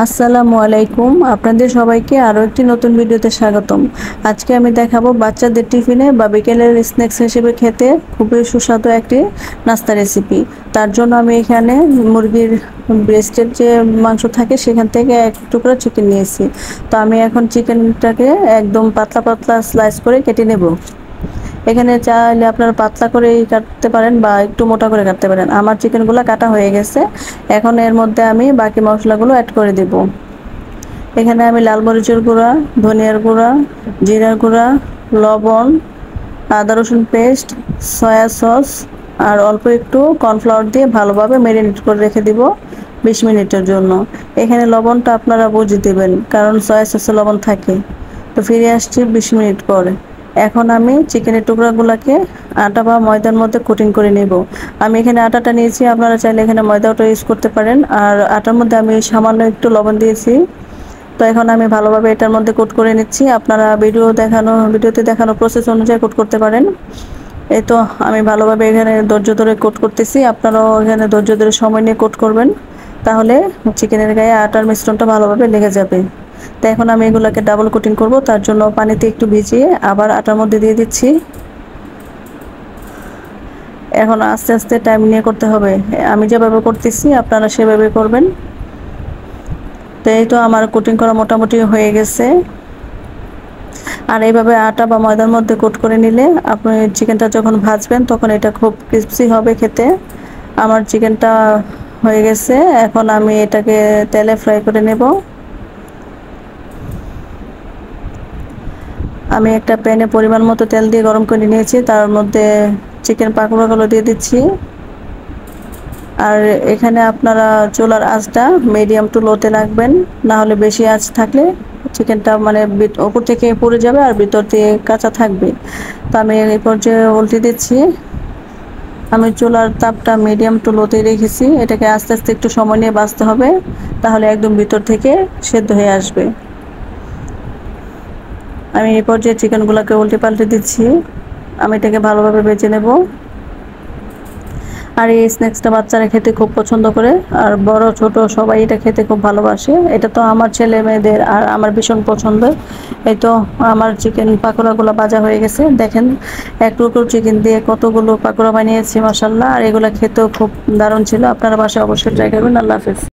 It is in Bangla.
আসসালামু আলাইকুম, আপনাদের সবাইকে আরও একটি নতুন ভিডিওতে স্বাগতম। আজকে আমি দেখাবো বাচ্চাদের টিফিনে বা বিকেলের স্ন্যাক্স হিসেবে খেতে খুবই সুস্বাদু একটি নাস্তা রেসিপি। তার জন্য আমি এখানে মুরগির ব্রেস্টের যে মাংস থাকে সেখান থেকে এক টুকরা চিকেন নিয়েছি। তো আমি এখন চিকেনটাকে একদম পাতলা পাতলা স্লাইস করে কেটে নেব। এখানে চাইলে আপনারা পাতলা করে কাটতে পারেন বা একটু মোটা করে কাটতে পারেন। আমার চিকেনগুলো কাটা হয়ে গেছে। এখন এর মধ্যে আমি বাকি মশলাগুলো অ্যাড করে দেব। এখানে আমি লাল মরিচের গুঁড়া, ধনিয়ার গুঁড়া, জিরার গুঁড়া, লবণ, আদা রসুন পেস্ট, সয়া সস আর অল্প একটু কর্নফ্লাওয়ার দিয়ে ভালোভাবে ম্যারিনেট করে রেখে দিব 20 মিনিটের জন্য। এখানে লবণটা আপনারা বুঝে দেবেন, কারণ সয়া সসে লবণ থাকে। তো ফিরে আসছি 20 মিনিট পরে। এখন আমি চিকেনের টুকরাগুলোকে আটা বা ময়দার মধ্যে কোটিং করে নেব। আমি এখানে আটাটা নিয়েছি, আপনারা চাইলে এখানে ময়দাটা ইউজ করতে পারেন। আর আটার মধ্যে আমি সামান্য একটু লবণ দিয়েছি। তো এখন আমি ভালোভাবে এটার মধ্যে কোট করে নিচ্ছি। আপনারা ভিডিওতে দেখানো প্রসেস অনুযায়ী কোট করতে পারেন। এই তো আমি ভালোভাবে এখানে ধৈর্য ধরে কোট করতেছি। আপনারাও এখানে ধৈর্য ধরে সময় নিয়ে কোট করবেন, তাহলে চিকেনের গায়ে আটার মিশ্রণটা ভালোভাবে লেগে যাবে। তো এখন আমি এগুলোকে ডাবল কোটিং করব। তার জন্য পানিতে একটু ভিজিয়ে আবার আটার মধ্যে দিয়ে দিচ্ছি। এখন আস্তে আস্তে টাইম নিয়ে করতে হবে। আমি যেভাবে করতেছি আপনারা সেভাবে করবেন। তো এই তো আমার কোটিং করা মোটামুটি হয়ে গেছে। আর এইভাবে আটা বা ময়দার মধ্যে কোট করে নিলে আপনি চিকেনটা যখন ভাজবেন তখন এটা খুব ক্রিস্পি হবে খেতে। আমার চিকেনটা হয়ে গেছে। এখন আমি এটাকে তেলে ফ্রাই করে নেব। আমি একটা প্যানে পরিমাণ মতো তেল দিয়ে গরম করে নিয়েছি, তার মধ্যে চিকেন পাকোড়াগুলো দিয়ে দিচ্ছি। আর এখানে আপনারা চুলার আঁচটা মিডিয়াম টু লোতে রাখবেন, না হলে বেশি আঁচ থাকলে চিকেনটা মানে উপর থেকে পুড়ে যাবে আর ভিতর দিয়ে কাঁচা থাকবে। তো আমি এই পর্যায়ে উল্টে দিচ্ছি। আমি চুলার তাপটা মিডিয়াম টু লোতে রেখেছি। এটাকে আস্তে আস্তে একটু সময় নিয়ে ভাজতে হবে, তাহলে একদম ভিতর থেকে সেদ্ধ হয়ে আসবে। আমি এই পর্যায়ে চিকেনগুলোকে উল্টে পাল্টে দিচ্ছি। আমি এটাকে ভালোভাবে বেজে নেব। আর এই স্ন্যাক্সটা বাচ্চারা খেতে খুব পছন্দ করে, আর বড় ছোট সবাই এটা খেতে খুব ভালোবাসে। এটা তো আমার ছেলে মেয়েদের আর আমার ভীষণ পছন্দের। এই তো আমার চিকেন পাকোড়াগুলো ভাজা হয়ে গেছে। দেখেন এক টুকরো চিকেন দিয়ে কতগুলো পাকোড়া বানিয়েছি, মাশাআল্লাহ। আর এগুলো খেতেও খুব দারুণ ছিল। আপনারা বাসায় অবশ্যই ট্রাই করবেন। আল্লাহ হাফেজ।